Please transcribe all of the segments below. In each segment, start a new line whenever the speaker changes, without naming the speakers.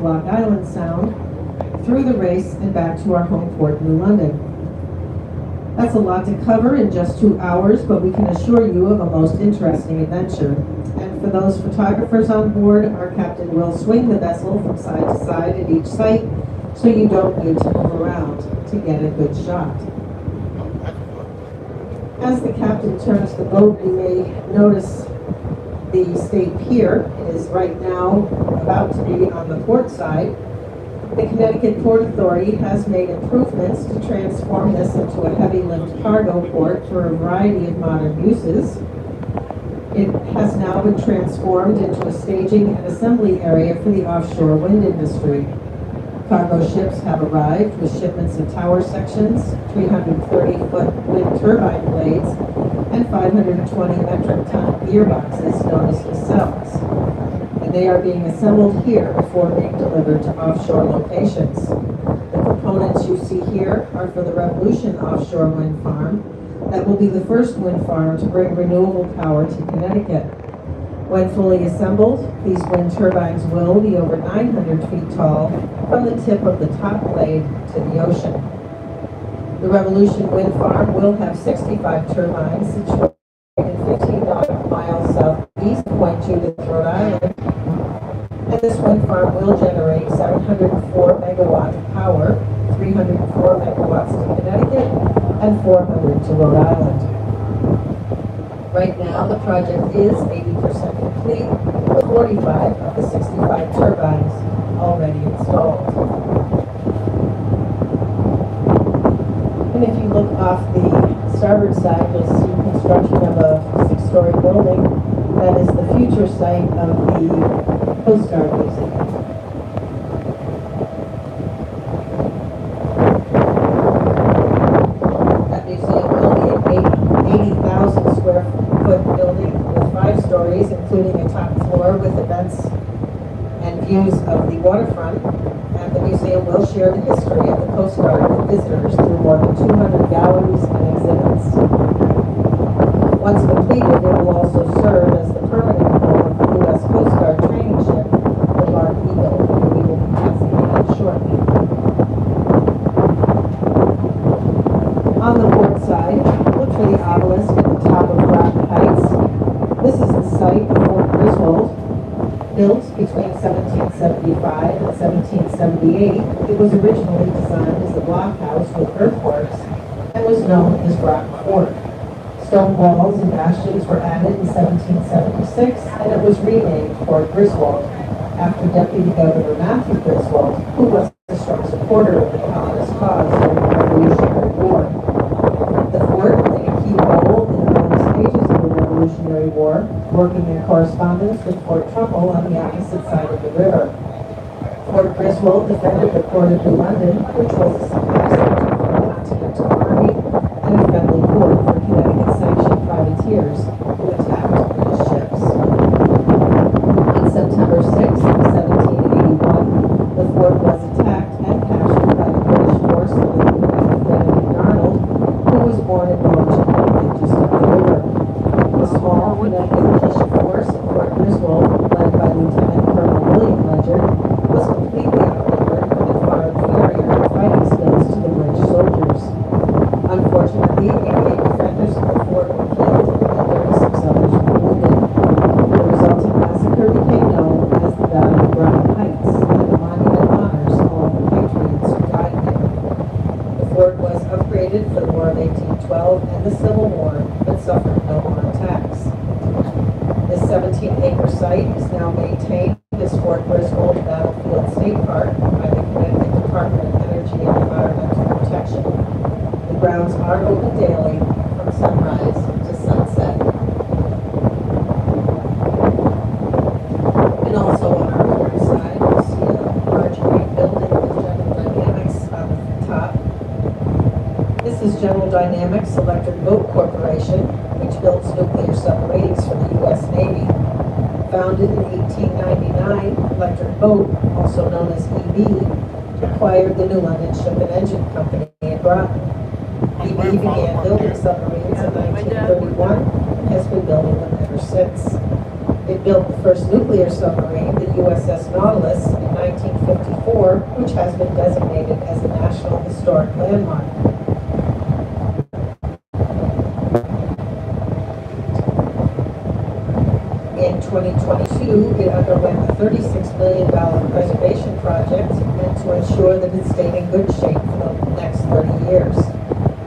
Block Island Sound, through the race and back to our home port, New London. That's a lot to cover in just 2 hours, but we can assure you of a most interesting adventure. And for those photographers on board, our captain will swing the vessel from side to side at each site, so you don't need to move around to get a good shot. As the captain turns the boat, you may notice the state pier. It is right now about to be on the port side. The Connecticut Port Authority has made improvements to transform this into a heavy lift cargo port for a variety of modern uses. It has now been transformed into a staging and assembly area for the offshore wind industry. Cargo ships have arrived with shipments of tower sections, 330-foot wind turbine blades, and 520 metric ton gearboxes known as nacelles. And they are being assembled here before being delivered to offshore locations. The components you see here are for the Revolution offshore wind farm. That will be the first wind farm to bring renewable power to Connecticut. When fully assembled, these wind turbines will be over 900 feet tall from the tip of the top blade to the ocean. The Revolution wind farm will have 65 turbines situated 15 nautical miles southeast of Point Judith, Rhode Island. And this wind farm will generate 704 megawatts of power, 304 megawatts to Connecticut, and 400 to Rhode Island. Right now, the project is 80% complete, with 45 of the 65 turbines already installed. And if you look off the starboard side, you'll see construction of a 6-story building. That is the future site of the Coast Guard Museum. That museum will be an 80,000 square foot building with 5 stories, including a top floor with events and views of the waterfront. And the museum will share the history of the Coast Guard with visitors through more than 200 galleries and exhibits. Once completed, it will also serve as the permanent home of the U.S. Coast Guard training ship, the Mark Eagle, and we will be passing it out shortly. On the port side, look for the obelisk at the top of Rock Heights. This is the site of Fort Griswold. Built between 1775 and 1778, it was originally designed as a blockhouse with earthworks and was known as Rock Fort. Stone walls and bastions were added in 1776, and it was renamed Fort Griswold after Deputy Governor Matthew Griswold, who was a strong supporter of the colonist cause during the Revolutionary War. The fort played a key role in the early stages of the Revolutionary War, working in correspondence with Fort Trumbull on the opposite side of the river. Fort Griswold defended the port of New London, which was a supply center for the Continental Army and a friendly port for Connecticut-sanctioned privateers who attacked British ships. On September 6, 1781, the fort was attacked and captured by the British force under the command of Benedict Arnold, who was born in Norwich, just up the river. The small Connecticut militia force at Fort Griswold, led by Lieutenant Colonel William Ledyard, was completely outnumbered and far inferior in fighting skills to the British soldiers. Unfortunately, 88 defenders of the fort were killed and 36 others were wounded. The resulting massacre became known as the Battle of Rock Heights, and the monument honors all the patriots who died there. The fort was upgraded for the War of 1812 and the Civil War, but suffered no more attacks. This 17-acre site is now maintained as Fort Griswold Battlefield State Park by the Connecticut Department of Energy and Environmental Protection. The grounds are open daily from sunrise to sunset. And also on our port side, you'll see a large green building with General Dynamics on the top. This is General Dynamics Electric Boat Corporation, which builds nuclear submarines for the U.S. Navy. Founded in 1899, Electric Boat, also known as EB, acquired the New London Ship and Engine Company in Groton. EB began building submarines in 1931 and has been building them ever since. It built the first nuclear submarine, the USS Nautilus, in 1959 has been designated as a National Historic Landmark. In 2022, it underwent a $36 million preservation project meant to ensure that it stayed in good shape for the next 30 years.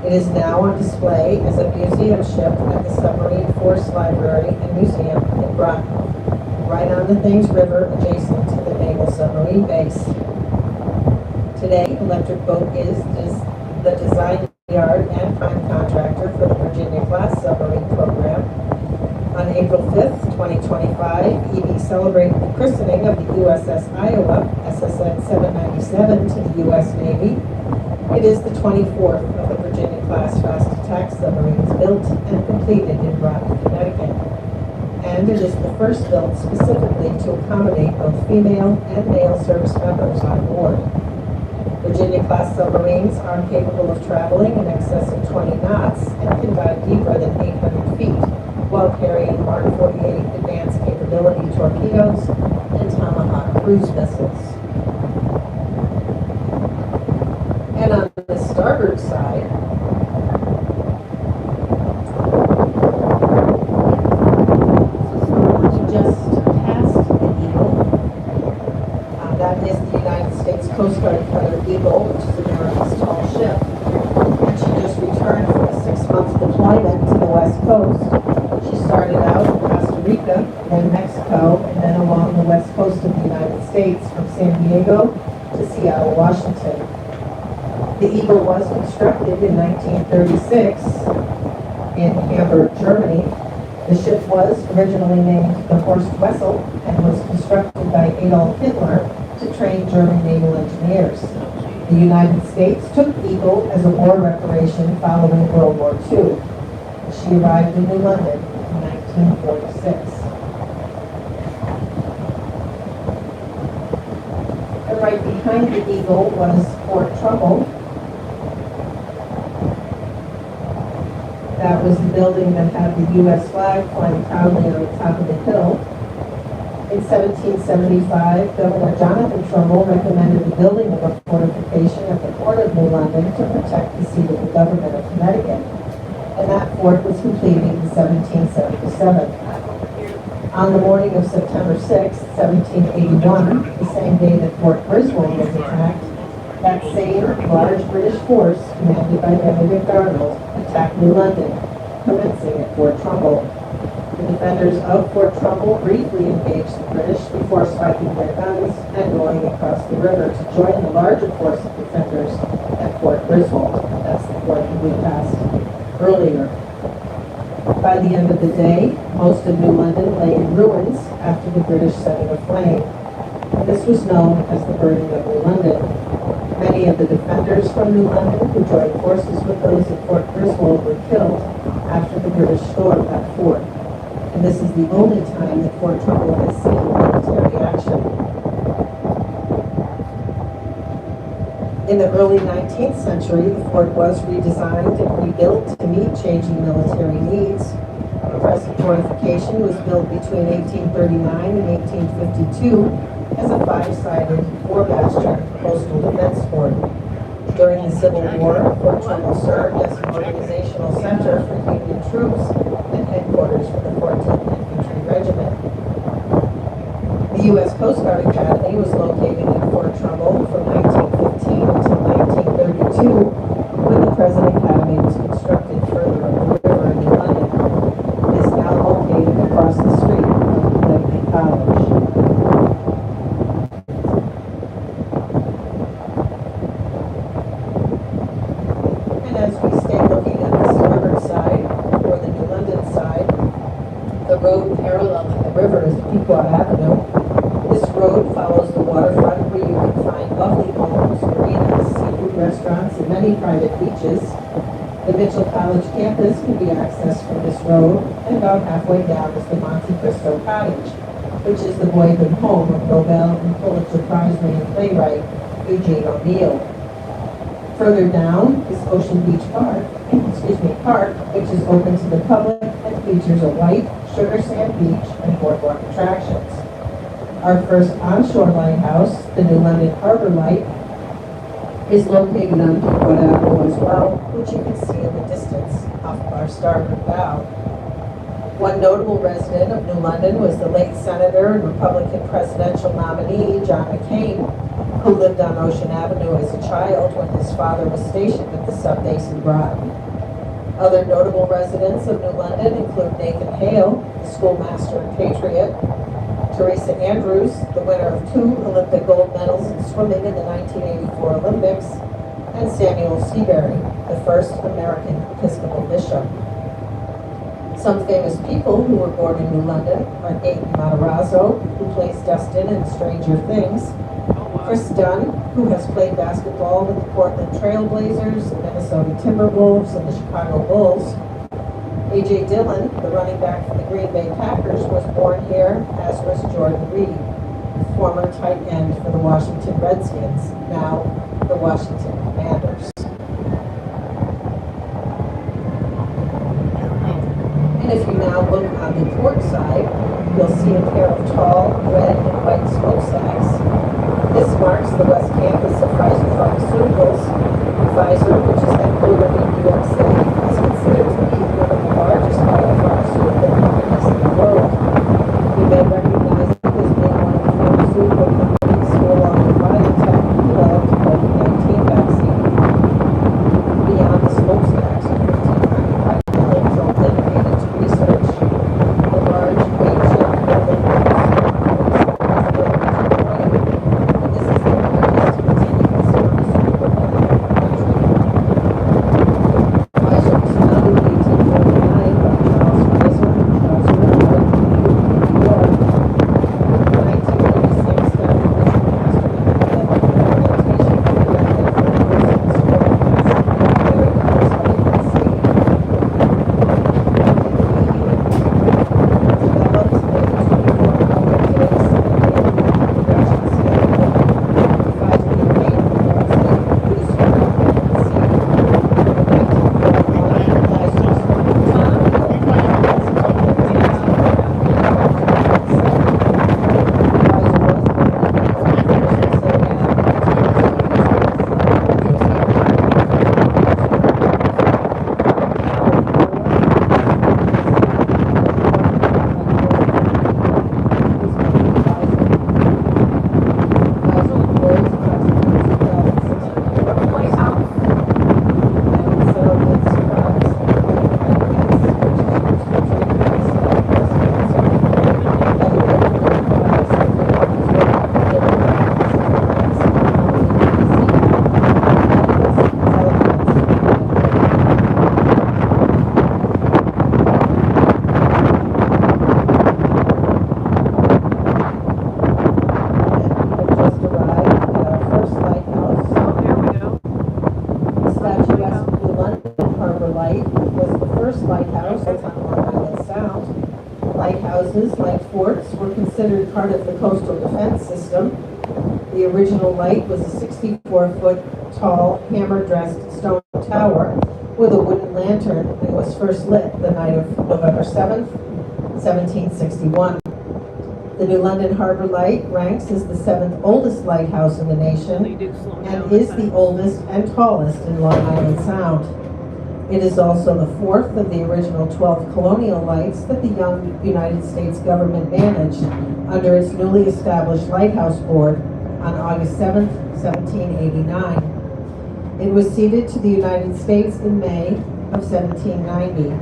It is now on display as a museum ship at the Submarine Force Library and Museum in Groton, right on the Thames River adjacent to the Naval Submarine Base. Today, Electric Boat is the design yard and prime contractor for the Virginia-class submarine program. On April 5th, 2025, EB celebrated the christening of the USS Iowa, SSN 797, to the U.S. Navy. It is the 24th of the Virginia-class fast attack submarines built and completed in Groton, Connecticut. And it is the first built specifically to accommodate both female and male service members on board. Virginia-class submarines are capable of traveling in excess of 20 knots and can dive deeper than 800 feet while carrying Mark 48 advanced capability torpedoes and Tomahawk cruise missiles. And on the starboard side, just past the Eagle, that is the United States Coast Guard cutter Eagle, which is America's tall ship. And she just returned from a 6-month deployment to the West Coast. She started out in Costa Rica, then Mexico, and then along the west coast of the United States from San Diego to Seattle, Washington. The Eagle was constructed in 1936 in Hamburg, Germany. The ship was originally named the Horst Wessel and was constructed by Adolf Hitler to train German naval engineers. The United States took Eagle as a war reparation following World War II. She arrived in New London in 1946. And right behind the Eagle was Fort Trumbull. That was the building that had the U.S. flag flying proudly on the top of the hill. In 1775, Governor Jonathan Trumbull recommended the building of a fortification at the port of New London to protect the seat of the government of Connecticut. And that fort was completed in 1777. On the morning of September 6, 1781, the same day that Fort Griswold was attacked, that same large British force, commanded by Benedict Arnold, attacked New London, commencing at Fort Trumbull. The defenders of Fort Trumbull briefly engaged the British before striking their guns and going across the river to join the larger force of defenders at Fort Griswold. That's the fort that we passed earlier. By the end of the day, most of New London lay in ruins after the British set it aflame. This was known as the burning of New London. Many of the defenders from New London who joined forces with those at Fort Griswold were killed after the British stormed that fort. And this is the only time that Fort Trumbull has seen military action. In the early 19th century, the fort was redesigned and rebuilt to meet changing military needs. The present fortification was built between 1839 and 1852 as a 5-sided, 4-bastion coastal defense fort. During the Civil War, Fort Trumbull served as an organizational center for Union troops and headquarters for the 14th Infantry Regiment. The U.S. Coast Guard Academy was located in Fort Trumbull from 1915 until 1932, when the present academy was constructed further up the river in New London. It is now located across the street from Connecticut College. As we stay looking at the starboard side, or the New London side, the road paralleling the river is Pequot Avenue. This road follows the waterfront where you can find lovely homes, marinas, seafood restaurants, and many private beaches. The Mitchell College campus can be accessed from this road, and about halfway down is the Monte Cristo Cottage, which is the boyhood home of Nobel and Pulitzer Prize-winning playwright Eugene O'Neill. Further down is Ocean Beach Park, which is open to the public and features a white sugar sand beach and boardwalk attractions. Our first onshore lighthouse, the New London Harbor Light, is located on Pequot Avenue as well, which you can see in the distance off of our starboard bow. One notable resident of New London was the late Senator and Republican presidential nominee, John McCain, who lived on Ocean Avenue as a child when his father was stationed at the sub-basin Broad. Other notable residents of New London include Nathan Hale, the schoolmaster and patriot, Teresa Andrews, the winner of 2 Olympic gold medals in swimming in the 1984 Olympics, and Samuel Seabury, the first American Episcopal bishop. Some famous people who were born in New London are Gaten Matarazzo, who plays Dustin in Stranger Things, Chris Dunn, who has played basketball with the Portland Trail Blazers, the Minnesota Timberwolves, and the Chicago Bulls. A.J. Dillon, the running back for the Green Bay Packers, was born here, as was Jordan Reed, former tight end for the Washington Redskins, now the Washington Commanders. And if you now look on the port side, you'll see a pair of tall red and white smokestacks. This marks the West Campus of Pfizer Pharmaceuticals. Pfizer, which is headquartered in New York City, is considered to be one of the largest biopharmaceutical companies in the world. You may recognize it as being one of the pharmaceutical companies who, along with biotech, developed the COVID-19 vaccine. Beyond the smokestacks are 1,500 buildings all dedicated to research. The large eight-shift building lighthouse on Long Island Sound. Lighthouses, like forts, were considered part of the coastal defense system. The original light was a 64-foot tall, hammer-dressed stone tower with a wooden lantern and was first lit the night of November 7th, 1761. The New London Harbor Light ranks as the 7th oldest lighthouse in the nation and is the oldest and tallest in Long Island Sound. It is also the 4th of the original 12 colonial lights that the young United States government managed under its newly established Lighthouse Board on August 7, 1789. It was ceded to the United States in May of 1790.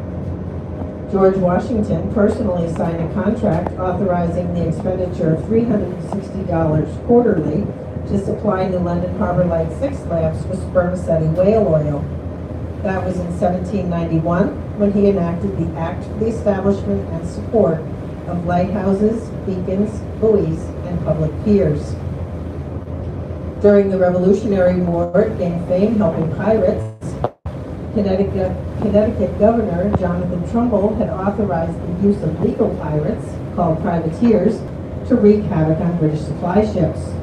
George Washington personally signed a contract authorizing the expenditure of $360 quarterly to supply New London Harbor Light 6 lamps with spermaceti whale oil. That was in 1791 when he enacted the Act for the Establishment and Support of Lighthouses, Beacons, Buoys, and Public Piers. During the Revolutionary War, it gained fame helping pirates. Connecticut Governor Jonathan Trumbull had authorized the use of legal pirates, called privateers, to wreak havoc on British supply ships.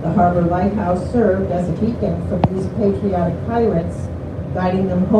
The Harbor Lighthouse served as a beacon for these patriotic pirates, guiding them home